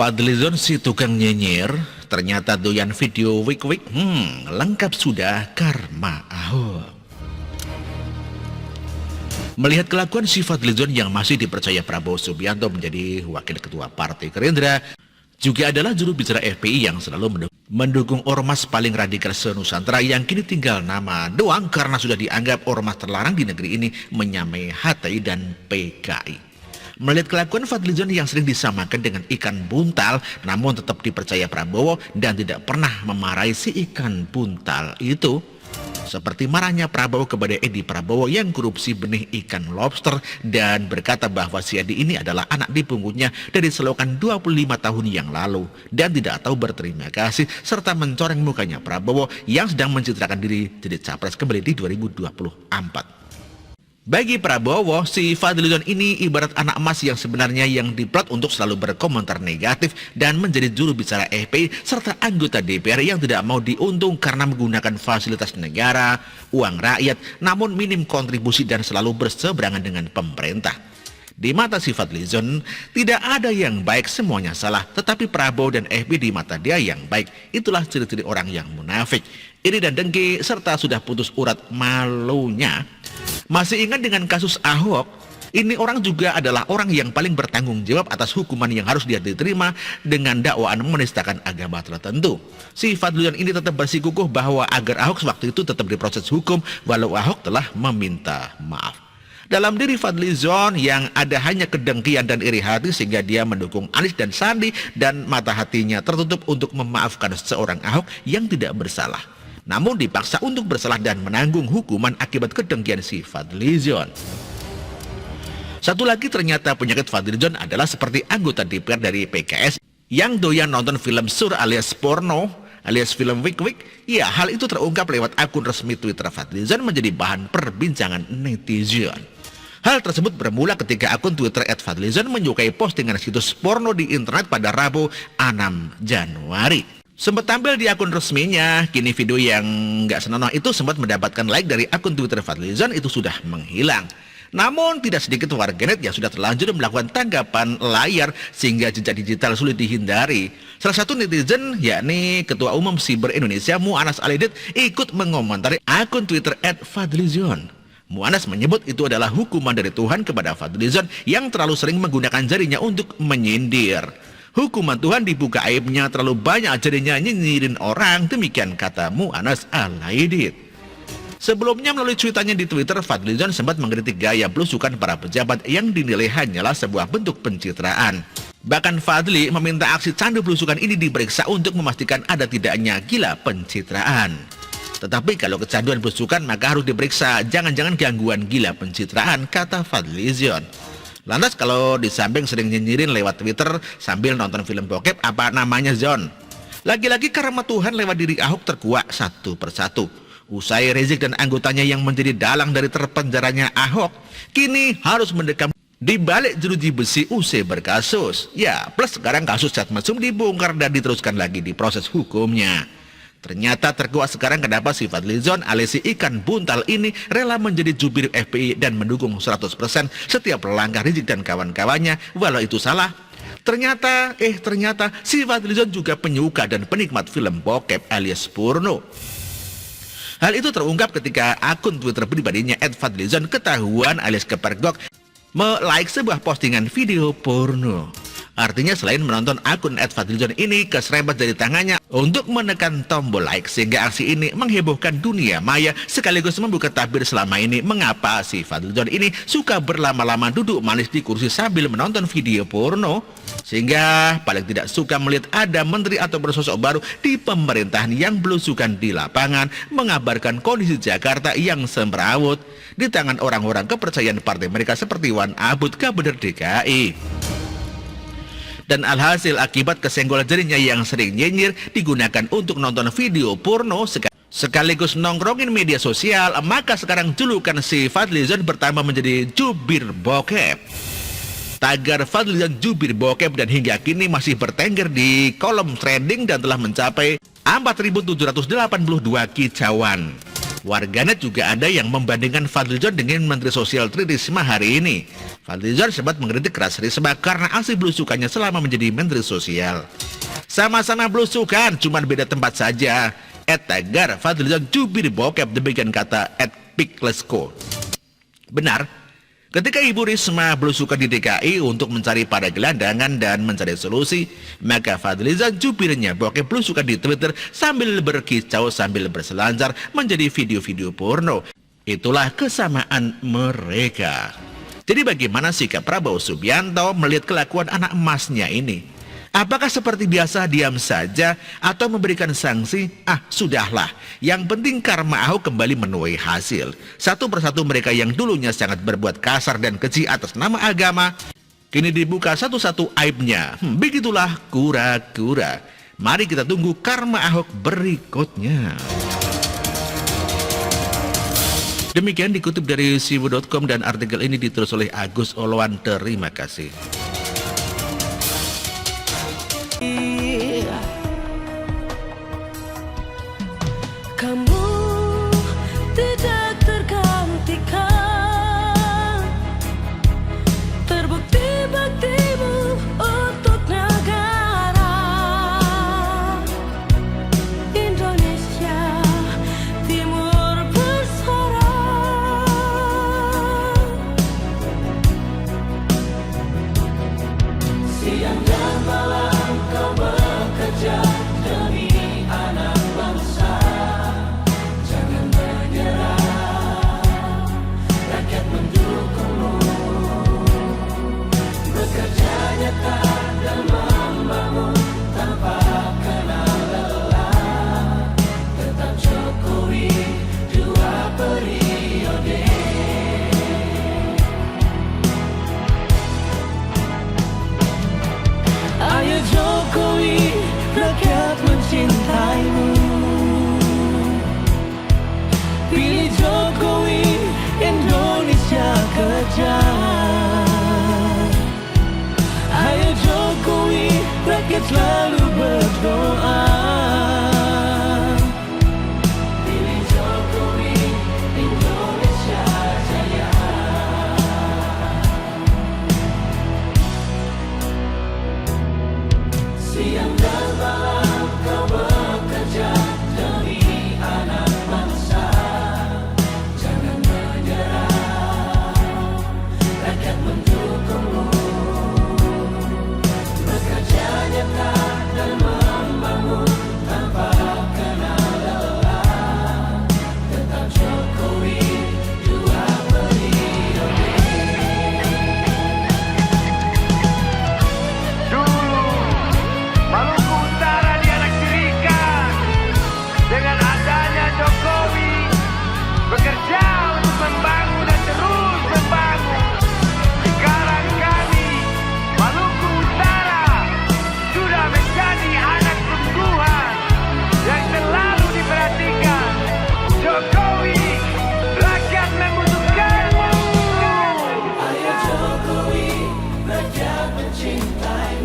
Fadlizon si tukang nyinyir ternyata doyan video wik-wik. Lengkap sudah karma Ahok. Melihat kelakuan si Fadlizon yang masih dipercaya Prabowo Subianto menjadi wakil ketua Partai Gerindra, juga adalah juru bicara FPI yang selalu mendukung ormas paling radikal se-Nusantara yang kini tinggal nama doang karena sudah dianggap ormas terlarang di negeri ini, menyamai HTI dan PKI. Melihat kelakuan Fadlizon yang sering disamakan dengan ikan buntal, namun tetap dipercaya Prabowo dan tidak pernah memarahi si ikan buntal itu. Seperti marahnya Prabowo kepada Edi Prabowo yang korupsi benih ikan lobster dan berkata bahwa si Edi ini adalah anak dipunggutnya dari selokan 25 tahun yang lalu dan tidak tahu berterima kasih, serta mencoreng mukanya Prabowo yang sedang mencitrakan diri jadi capres kembali di 2024. Bagi Prabowo, si Fadlizon ini ibarat anak emas yang sebenarnya yang diplot untuk selalu berkomentar negatif dan menjadi juru bicara FPI serta anggota DPR yang tidak mau diuntung karena menggunakan fasilitas negara, uang rakyat, namun minim kontribusi dan selalu berseberangan dengan pemerintah. Di mata si Fadlizon, tidak ada yang baik, semuanya salah, tetapi Prabowo dan FPI di mata dia yang baik. Itulah ciri-ciri orang yang munafik, iri dan dengki, serta sudah putus urat malunya. Masih ingat dengan kasus Ahok? Ini orang juga adalah orang yang paling bertanggung jawab atas hukuman yang harus dia diterima dengan dakwaan menistakan agama tertentu. Si Fadlizon ini tetap bersikukuh bahwa agar Ahok waktu itu tetap diproses hukum walau Ahok telah meminta maaf. Dalam diri Fadlizon yang ada hanya kedengkian dan iri hati sehingga dia mendukung Anies dan Sandi dan mata hatinya tertutup untuk memaafkan seorang Ahok yang tidak bersalah, namun dipaksa untuk bersalah dan menanggung hukuman akibat kedengkian si Fadlizon. Satu lagi ternyata penyakit Fadlizon adalah seperti anggota DPR dari PKS yang doyan nonton film sur alias porno alias film wik-wik. Ya, hal itu terungkap lewat akun resmi Twitter Fadlizon menjadi bahan perbincangan netizen. Hal tersebut bermula ketika akun Twitter @Fadlizon menyukai postingan situs porno di internet pada Rabu 6 Januari. Sempat tampil di akun resminya, kini video yang nggak senonoh itu sempat mendapatkan like dari akun Twitter Fadlizon itu sudah menghilang. Namun tidak sedikit warganet yang sudah terlanjur melakukan tanggapan layar sehingga jejak digital sulit dihindari. Salah satu netizen, yakni Ketua Umum Siber Indonesia Mu'anas Alidit, ikut mengomentari akun Twitter @Fadlizon. Mu'anas menyebut itu adalah hukuman dari Tuhan kepada Fadlizon yang terlalu sering menggunakan jarinya untuk menyindir. Hukuman Tuhan dibuka aibnya terlalu banyak jadinya nyinyirin orang, demikian kata Mu'anas Alaidit. Sebelumnya melalui cuitannya di Twitter, Fadlizon sempat mengkritik gaya belusukan para pejabat yang dinilai hanyalah sebuah bentuk pencitraan. Bahkan Fadli meminta aksi candu belusukan ini diperiksa untuk memastikan ada tidaknya gila pencitraan. Tetapi kalau kecanduan belusukan maka harus diperiksa, jangan-jangan gangguan gila pencitraan, kata Fadlizon. Lantas kalau di samping sering nyinyirin lewat Twitter sambil nonton film bokep, apa namanya Zon? Lagi-lagi karma Tuhan lewat diri Ahok terkuak satu persatu. Usai Rizik dan anggotanya yang menjadi dalang dari terpenjaranya Ahok, kini harus mendekam di balik jeruji besi usai berkasus. Ya, plus sekarang kasus cat mesum dibongkar dan diteruskan lagi di proses hukumnya. Ternyata terkuak sekarang kenapa si Fadlizon alias si ikan buntal ini rela menjadi jubir FPI dan mendukung 100% setiap langkah Rizik dan kawan-kawannya walau itu salah. Ternyata si Fadlizon juga penyuka dan penikmat film bokep alias porno. Hal itu terungkap ketika akun Twitter pribadinya @Fadlizon ketahuan alias kepergok me-like sebuah postingan video porno. Artinya selain menonton akun @Fadlizon ini keserempet dari tangannya untuk menekan tombol like sehingga aksi ini menghebohkan dunia maya sekaligus membuka tabir selama ini mengapa si Fadlizon ini suka berlama-lama duduk manis di kursi sambil menonton video porno, sehingga paling tidak suka melihat ada menteri atau bersosok baru di pemerintahan yang belusukan di lapangan mengabarkan kondisi Jakarta yang semrawut di tangan orang-orang kepercayaan partai mereka seperti Wan Abud Gubernur DKI. Dan alhasil akibat kesenggol jarinya yang sering nyinyir digunakan untuk nonton video porno sekaligus nongkrongin media sosial, maka sekarang julukan si Fadlizon bertambah menjadi jubir bokep. Tagar Fadlizon jubir bokep dan hingga kini masih bertengger di kolom trending dan telah mencapai 4.782 kicauan. Warganet juga ada yang membandingkan Fadlizon dengan Menteri Sosial Tri Risma hari ini. Fadlizon sempat mengkritik keras Risma karena aksi belusukannya selama menjadi Menteri Sosial. Sama-sama belusukan, cuma beda tempat saja. Tagar Fadlizon jubir bokep, demikian kata @piklesko. Benar, ketika Ibu Risma belusukan di DKI untuk mencari pada gelandangan dan mencari solusi, maka Fadlizon jubirnya bokep belusukan di Twitter sambil berkicau sambil berselancar menjadi video-video porno. Itulah kesamaan mereka. Jadi bagaimana sikap Prabowo Subianto melihat kelakuan anak emasnya ini? Apakah seperti biasa diam saja atau memberikan sanksi? Sudahlah. Yang penting karma Ahok kembali menuai hasil. Satu persatu mereka yang dulunya sangat berbuat kasar dan keji atas nama agama, kini dibuka satu-satu aibnya. Begitulah kura-kura. Mari kita tunggu karma Ahok berikutnya. Demikian dikutip dari siwu.com dan artikel ini ditulis oleh Agus Oloan. Terima kasih. Kamu tidak tergantikan, terbukti baktimu untuk negara Indonesia Timur bersuara. Siang dan malam kau bekerja demi anak bangsa. Ayo Jokowi, rakyat mencintaimu. Pilih Jokowi, Indonesia kejar. Ayo Jokowi, rakyat selalu berdoa. Pilih Jokowi, Indonesia jaya. Siang dan malam kau bekerja demi anak bangsa. Jangan menyerah, rakyat mendukungmu. Bekerja nyata dan membangun tanpa kenal lelah. Tetap Jokowi, dua periode. Maluku Utara dianak tirikan. Dengan adanya Jokowi bekerja untuk membangun dan terus membangun. Sekarang kami Maluku Utara sudah menjadi anak sungguhan yang selalu diperhatikan. Jokowi, rakyat membutuhkanmu. Ayo Jokowi, rakyat mencintai.